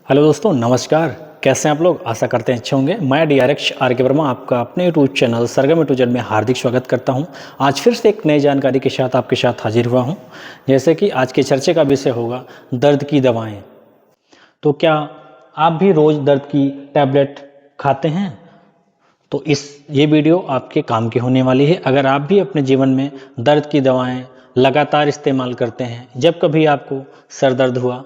Hello दोस्तों, नमस्कार। कैसे हैं आप लोग? आशा करते हैं अच्छे होंगे। मैं डीआरएक्स आर.के. वर्मा आपका अपने YouTube channel Sargam A to Z में हार्दिक स्वागत करता हूं। आज फिर से एक नई जानकारी के साथ आपके साथ हाजिर हुआ हूं। जैसे कि आज के चर्चा का विषय होगा दर्द की दवाएं। तो क्या आप भी रोज़ दर्द की टैबलेट खाते हैं? तो ये वीडियो आपके काम की होने वाली है। अगर आप भी अपने जीवन में दर्द की दवाएँ लगातार इस्तेमाल करते हैं, जब कभी आपको सर दर्द हुआ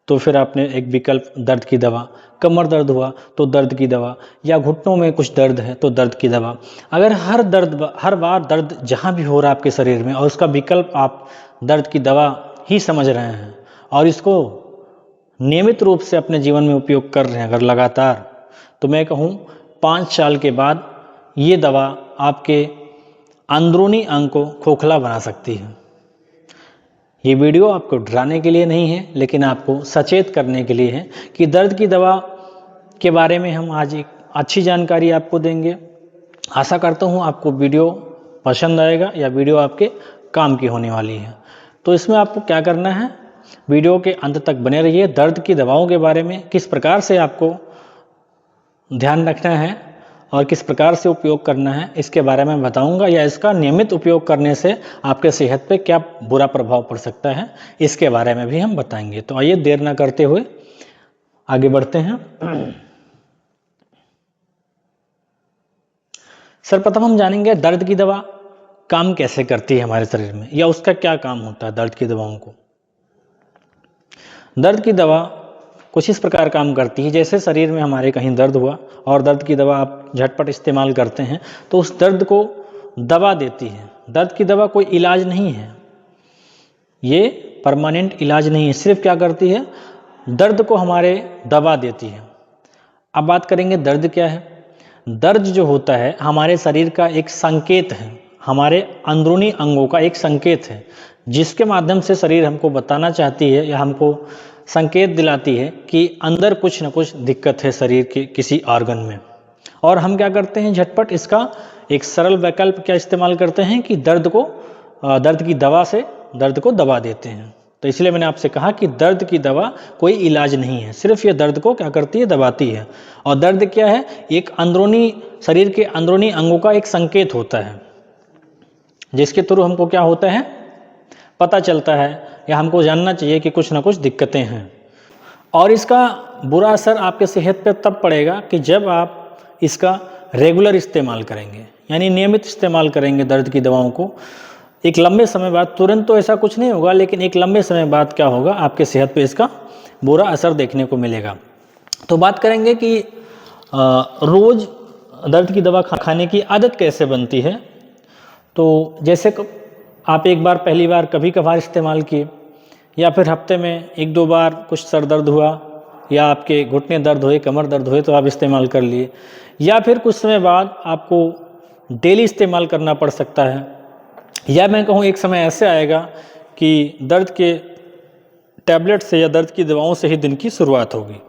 तो फिर आपने एक विकल्प दर्द की दवा, कमर दर्द हुआ तो दर्द की दवा, या घुटनों में कुछ दर्द है तो दर्द की दवा। अगर हर बार दर्द जहाँ भी हो रहा है आपके शरीर में और उसका विकल्प आप दर्द की दवा ही समझ रहे हैं और इसको नियमित रूप से अपने जीवन में उपयोग कर रहे हैं अगर लगातार, तो मैं कहूँ 5 साल के बाद ये दवा आपके अंदरूनी अंग को खोखला बना सकती है। ये वीडियो आपको डराने के लिए नहीं है, लेकिन आपको सचेत करने के लिए है कि दर्द की दवा के बारे में हम आज एक अच्छी जानकारी आपको देंगे। आशा करता हूँ आपको वीडियो पसंद आएगा या वीडियो आपके काम की होने वाली है। तो इसमें आपको क्या करना है, वीडियो के अंत तक बने रहिए। दर्द की दवाओं के बारे में किस प्रकार से आपको ध्यान रखना है और किस प्रकार से उपयोग करना है, इसके बारे में बताऊंगा, या इसका नियमित उपयोग करने से आपके सेहत पे क्या बुरा प्रभाव पड़ सकता है, इसके बारे में भी हम बताएंगे। तो आइए देर ना करते हुए आगे बढ़ते हैं। सर्वप्रथम हम जानेंगे दर्द की दवा काम कैसे करती है हमारे शरीर में, या उसका क्या काम होता है दर्द की दवाओं को। दर्द की दवा कुछ इस प्रकार काम करती है, जैसे शरीर में हमारे कहीं दर्द हुआ और दर्द की दवा आप झटपट इस्तेमाल करते हैं तो उस दर्द को दबा देती है। दर्द की दवा कोई इलाज नहीं है, ये परमानेंट इलाज नहीं है, सिर्फ क्या करती है, दर्द को हमारे दबा देती है। अब बात करेंगे दर्द क्या है। दर्द जो होता है हमारे शरीर का एक संकेत है, हमारे अंदरूनी अंगों का एक संकेत है, जिसके माध्यम से शरीर हमको बताना चाहती है या हमको संकेत दिलाती है कि अंदर कुछ न कुछ दिक्कत है शरीर के किसी ऑर्गन में। और हम क्या करते हैं, झटपट इसका एक सरल वैकल्प क्या इस्तेमाल करते हैं कि दर्द की दवा से दर्द को दबा देते हैं। तो इसलिए मैंने आपसे कहा कि दर्द की दवा कोई इलाज नहीं है, सिर्फ ये दर्द को क्या करती है, दबाती है। और दर्द क्या है, एक शरीर के अंदरूनी अंगों का एक संकेत होता है, जिसके थ्रू हमको क्या होता है, पता चलता है या हमको जानना चाहिए कि कुछ ना कुछ दिक्कतें हैं। और इसका बुरा असर आपके सेहत पर तब पड़ेगा कि जब आप इसका रेगुलर इस्तेमाल करेंगे, यानी नियमित इस्तेमाल करेंगे दर्द की दवाओं को। एक लंबे समय बाद, तुरंत तो ऐसा कुछ नहीं होगा, लेकिन एक लंबे समय बाद क्या होगा, आपके सेहत पे इसका बुरा असर देखने को मिलेगा। तो बात करेंगे कि रोज़ दर्द की दवा खाने की आदत कैसे बनती है। तो जैसे आप एक बार पहली बार कभी कभार इस्तेमाल किए, या फिर हफ्ते में 1-2 बार कुछ सर दर्द हुआ या आपके घुटने दर्द हुए, कमर दर्द हुए तो आप इस्तेमाल कर लिए, या फिर कुछ समय बाद आपको डेली इस्तेमाल करना पड़ सकता है, या मैं कहूँ एक समय ऐसे आएगा कि दर्द के टैबलेट से या दर्द की दवाओं से ही दिन की शुरुआत होगी।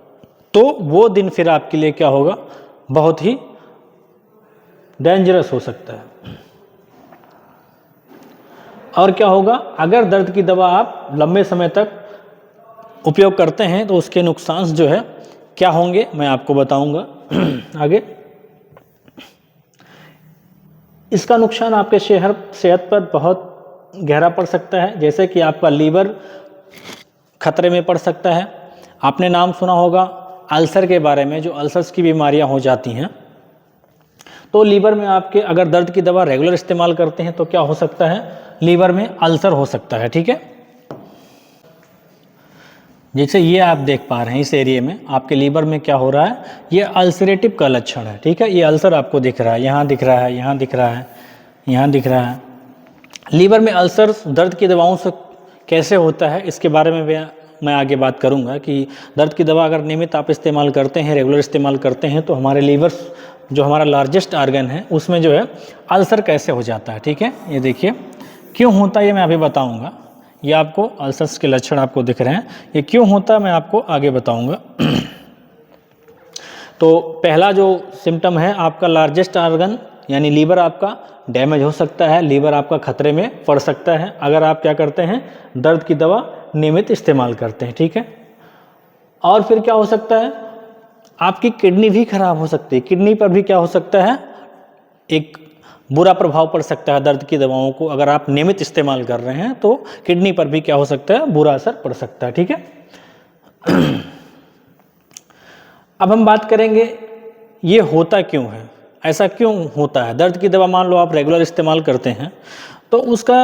तो वो दिन फिर आपके लिए क्या होगा, बहुत ही डेंजरस हो सकता है। और क्या होगा, अगर दर्द की दवा आप लंबे समय तक उपयोग करते हैं तो उसके नुकसान जो है क्या होंगे, मैं आपको बताऊंगा आगे। इसका नुकसान आपके सेहत पर बहुत गहरा पड़ सकता है, जैसे कि आपका लीवर खतरे में पड़ सकता है। आपने नाम सुना होगा अल्सर के बारे में, जो अल्सर्स की बीमारियां हो जाती हैं, तो लीवर में आपके अगर दर्द की दवा रेगुलर इस्तेमाल करते हैं तो क्या हो सकता है, लीवर में अल्सर हो सकता है। ठीक है, जैसे ये आप देख पा रहे हैं इस एरिया में आपके लीवर में क्या हो रहा है, ये अल्सरेटिव का लक्षण है। ठीक है, ये अल्सर आपको दिख रहा है, यहाँ दिख रहा है, यहाँ दिख रहा है, यहाँ दिख रहा है। लीवर में अल्सर दर्द की दवाओं से कैसे होता है, इसके बारे में मैं आगे बात करूँगा कि दर्द की दवा अगर नियमित आप इस्तेमाल करते हैं, रेगुलर इस्तेमाल करते हैं, तो हमारे लीवर जो हमारा लार्जेस्ट ऑर्गन है उसमें जो है अल्सर कैसे हो जाता है। ठीक है, ये देखिए क्यों होता है, ये मैं अभी बताऊँगा। ये आपको अल्सर्स के लक्षण आपको दिख रहे हैं, ये क्यों होता है मैं आपको आगे बताऊंगा। तो पहला जो सिम्टम है, आपका लार्जेस्ट ऑर्गन यानी लीवर आपका डैमेज हो सकता है, लीवर आपका खतरे में पड़ सकता है अगर आप क्या करते हैं, दर्द की दवा नियमित इस्तेमाल करते हैं। ठीक है, और फिर क्या हो सकता है, आपकी किडनी भी खराब हो सकती है। किडनी पर भी क्या हो सकता है, एक बुरा प्रभाव पड़ सकता है दर्द की दवाओं को अगर आप नियमित इस्तेमाल कर रहे हैं तो किडनी पर भी क्या हो सकता है, बुरा असर पड़ सकता है। ठीक है, अब हम बात करेंगे ये होता क्यों है, ऐसा क्यों होता है। दर्द की दवा मान लो आप रेगुलर इस्तेमाल करते हैं तो उसका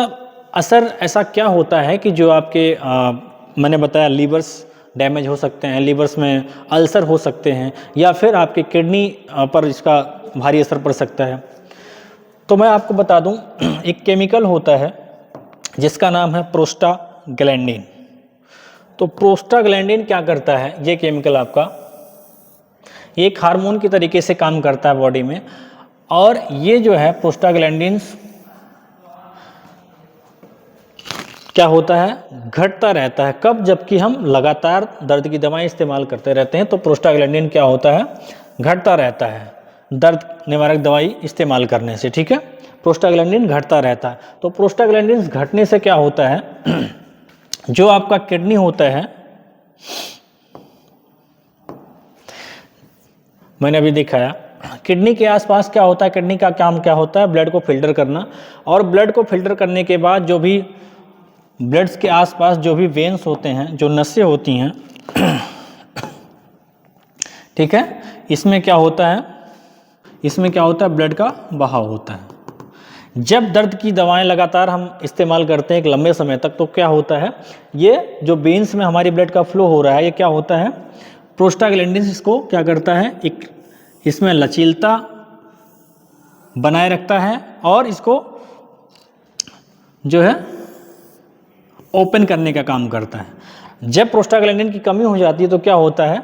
असर ऐसा क्या होता है कि जो आपके मैंने बताया लीवर्स डैमेज हो सकते हैं, लीवर्स में अल्सर हो सकते हैं, या फिर आपके किडनी पर इसका भारी असर पड़ सकता है। तो मैं आपको बता दूं, एक केमिकल होता है जिसका नाम है प्रोस्टाग्लैंडिन। तो प्रोस्टाग्लैंडिन क्या करता है, ये केमिकल आपका एक हार्मोन की तरीके से काम करता है बॉडी में, और ये जो है प्रोस्टाग्लैंडिन क्या होता है, घटता रहता है। कब, जबकि हम लगातार दर्द की दवाएं इस्तेमाल करते रहते हैं तो प्रोस्टाग्लैंडिन क्या होता है, घटता रहता है दर्द निवारक दवाई इस्तेमाल करने से। ठीक है, प्रोस्टाग्लैंडिन घटता रहता है। तो प्रोस्टाग्लैंडिन घटने से क्या होता है, जो आपका किडनी होता है, मैंने अभी दिखाया, किडनी के आसपास क्या होता है, किडनी का काम क्या होता है, ब्लड को फिल्टर करना। और ब्लड को फिल्टर करने के बाद जो भी ब्लड्स के आसपास जो भी वेन्स होते हैं, जो नसें होती हैं, ठीक है, इसमें क्या होता है, इसमें क्या होता है, ब्लड का बहाव होता है। जब दर्द की दवाएं लगातार हम इस्तेमाल करते हैं एक लंबे समय तक, तो क्या होता है, ये जो वेन्स में हमारी ब्लड का फ्लो हो रहा है, ये क्या होता है, प्रोस्टाग्लैंडिन इसको क्या करता है, एक इसमें लचीलता बनाए रखता है और इसको जो है ओपन करने का काम करता है। जब प्रोस्टाग्लैंडिन की कमी हो जाती है तो क्या होता है,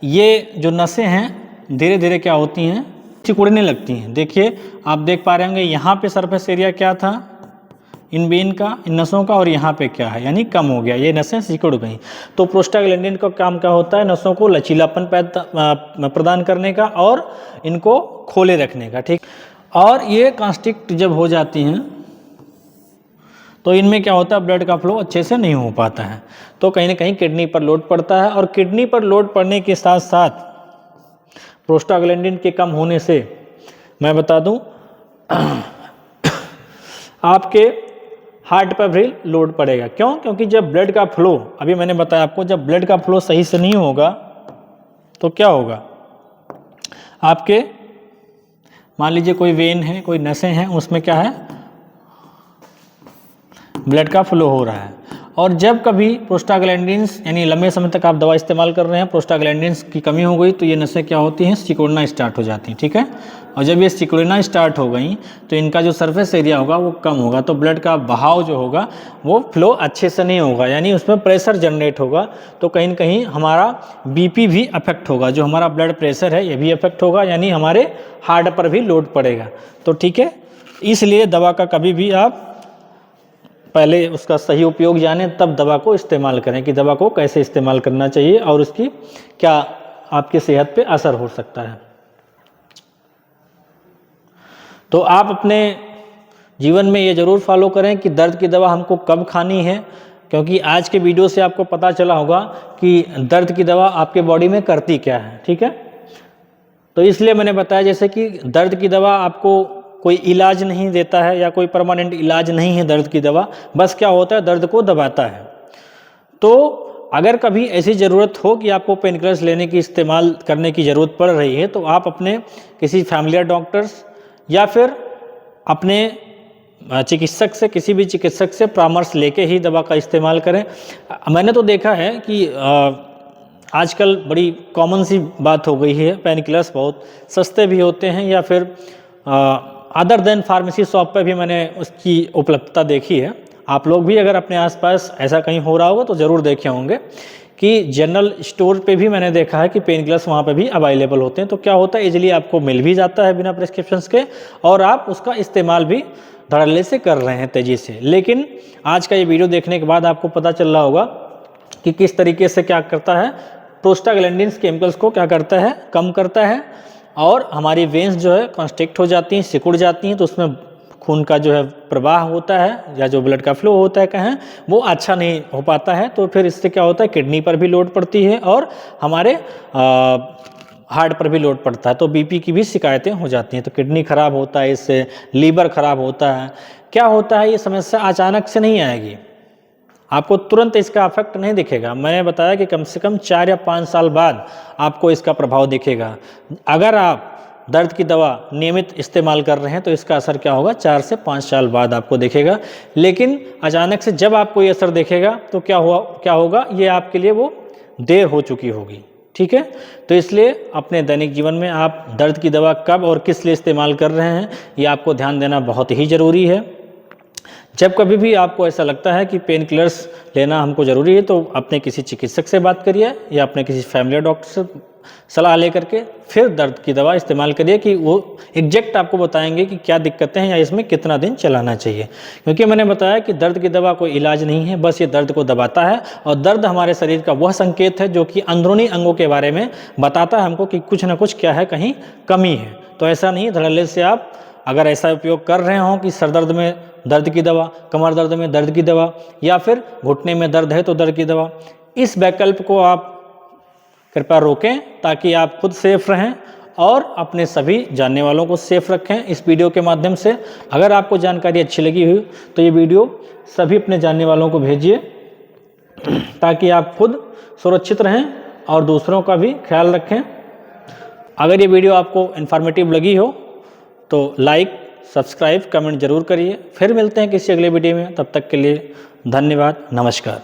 ये जो नसें हैं धीरे धीरे क्या होती हैं, सिकुड़ने लगती हैं। देखिए आप देख पा रहे होंगे यहाँ पे सरफेस एरिया क्या था इन वेन का, इन नसों का, और यहाँ पे क्या है, यानी कम हो गया, ये नसें सिकुड़ गई। तो प्रोस्टाग्लैंडिन का काम क्या होता है, नसों को लचीलापन प्रदान करने का और इनको खोले रखने का। ठीक, और ये कॉन्स्ट्रिक्ट जब हो जाती हैं तो इनमें क्या होता है, ब्लड का फ्लो अच्छे से नहीं हो पाता है, तो कहीं ना कहीं किडनी पर लोड पड़ता है। और किडनी पर लोड पड़ने के साथ साथ प्रोस्टाग्लैंडिन के कम होने से मैं बता दूं आपके हार्ट पर भी लोड पड़ेगा। क्यों, क्योंकि जब ब्लड का फ्लो, अभी मैंने बताया आपको, जब ब्लड का फ्लो सही से नहीं होगा तो क्या होगा, आपके मान लीजिए कोई वेन है, कोई नसें हैं, उसमें क्या है, ब्लड का फ्लो हो रहा है। और जब कभी प्रोस्टाग्लैंडिन्स यानी लंबे समय तक आप दवा इस्तेमाल कर रहे हैं, प्रोस्टाग्लैंडिन्स की कमी हो गई तो ये नसें क्या होती हैं, सिकुड़ना स्टार्ट हो जाती हैं। ठीक है, और जब ये सिकुड़ना स्टार्ट हो गई तो इनका जो सरफेस एरिया होगा वो कम होगा, तो ब्लड का बहाव जो होगा वो फ्लो अच्छे से नहीं होगा, यानी उसमें प्रेशर जनरेट होगा। तो कहीं न कहीं हमारा बीपी भी अफेक्ट होगा, जो हमारा ब्लड प्रेशर है ये भी अफेक्ट होगा, यानी हमारे हार्ट पर भी लोड पड़ेगा। तो ठीक है, इसलिए दवा का कभी भी आप पहले उसका सही उपयोग जाने तब दवा को इस्तेमाल करें, कि दवा को कैसे इस्तेमाल करना चाहिए और उसकी क्या आपकी सेहत पे असर हो सकता है। तो आप अपने जीवन में ये ज़रूर फॉलो करें कि दर्द की दवा हमको कब खानी है, क्योंकि आज के वीडियो से आपको पता चला होगा कि दर्द की दवा आपके बॉडी में करती क्या है। ठीक है, तो इसलिए मैंने बताया जैसे कि दर्द की दवा आपको कोई इलाज नहीं देता है या कोई परमानेंट इलाज नहीं है दर्द की दवा, बस क्या होता है, दर्द को दबाता है। तो अगर कभी ऐसी ज़रूरत हो कि आपको पेन किलर्स लेने की इस्तेमाल करने की ज़रूरत पड़ रही है तो आप अपने किसी फैमिलियर डॉक्टर्स या फिर अपने चिकित्सक से, किसी भी चिकित्सक से परामर्श लेके ही दवा का इस्तेमाल करें। मैंने तो देखा है कि आजकल बड़ी कॉमन सी बात हो गई है, पेन किलर्स बहुत सस्ते भी होते हैं, या फिर अदर देन फार्मेसी शॉप पे भी मैंने उसकी उपलब्धता देखी है। आप लोग भी अगर अपने आसपास ऐसा कहीं हो रहा होगा तो ज़रूर देखे होंगे कि जनरल स्टोर पे भी मैंने देखा है कि पेन किलर्स वहाँ पे भी अवेलेबल होते हैं। तो क्या होता है, इजीली आपको मिल भी जाता है बिना प्रिस्क्रिप्शंस के, और आप उसका इस्तेमाल भी धड़ल्ले से कर रहे हैं, तेज़ी से। लेकिन आज का ये वीडियो देखने के बाद आपको पता चल रहा होगा कि किस तरीके से क्या करता है, प्रोस्टाग्लैंडिन्स केमिकल्स को क्या करता है, कम करता है, और हमारी वेन्स जो है कॉन्स्ट्रिक्ट हो जाती हैं, सिकुड़ जाती हैं, तो उसमें खून का जो है प्रवाह होता है या जो ब्लड का फ्लो होता है कहें, वो अच्छा नहीं हो पाता है। तो फिर इससे क्या होता है, किडनी पर भी लोड पड़ती है और हमारे हार्ट पर भी लोड पड़ता है, तो बीपी की भी शिकायतें हो जाती हैं। तो किडनी खराब होता है, इससे लीवर खराब होता है। क्या होता है, ये समस्या अचानक से नहीं आएगी, आपको तुरंत इसका इफेक्ट नहीं दिखेगा। मैंने बताया कि कम से कम 4 या 5 साल बाद आपको इसका प्रभाव दिखेगा। अगर आप दर्द की दवा नियमित इस्तेमाल कर रहे हैं तो इसका असर क्या होगा, 4 से 5 साल बाद आपको दिखेगा। लेकिन अचानक से जब आपको ये असर दिखेगा तो क्या होगा, ये आपके लिए वो देर हो चुकी होगी। ठीक है, तो इसलिए अपने दैनिक जीवन में आप दर्द की दवा कब और किस लिए इस्तेमाल कर रहे हैं, ये आपको ध्यान देना बहुत ही ज़रूरी है। जब कभी भी आपको ऐसा लगता है कि पेन किलर्स लेना हमको ज़रूरी है, तो अपने किसी चिकित्सक से बात करिए या अपने किसी फैमिली डॉक्टर से सलाह लेकर के फिर दर्द की दवा इस्तेमाल करिए, कि वो एग्जैक्ट आपको बताएंगे कि क्या दिक्कतें हैं या इसमें कितना दिन चलाना चाहिए। क्योंकि मैंने बताया कि दर्द की दवा कोई इलाज नहीं है, बस ये दर्द को दबाता है। और दर्द हमारे शरीर का वह संकेत है जो कि अंदरूनी अंगों के बारे में बताता है हमको कि कुछ ना कुछ क्या है, कहीं कमी है। तो ऐसा नहीं धड़ल्ले से आप अगर ऐसा उपयोग कर रहे हों कि सर दर्द में दर्द की दवा, कमर दर्द में दर्द की दवा, या फिर घुटने में दर्द है तो दर्द की दवा, इस वैकल्प को आप कृपया रोकें, ताकि आप खुद सेफ रहें और अपने सभी जानने वालों को सेफ रखें। इस वीडियो के माध्यम से अगर आपको जानकारी अच्छी लगी हुई तो ये वीडियो सभी अपने जानने वालों को भेजिए, ताकि आप खुद सुरक्षित रहें और दूसरों का भी ख्याल रखें। अगर ये वीडियो आपको इन्फॉर्मेटिव लगी हो तो लाइक, सब्सक्राइब, कमेंट जरूर करिए। फिर मिलते हैं किसी अगले वीडियो में, तब तक के लिए धन्यवाद, नमस्कार।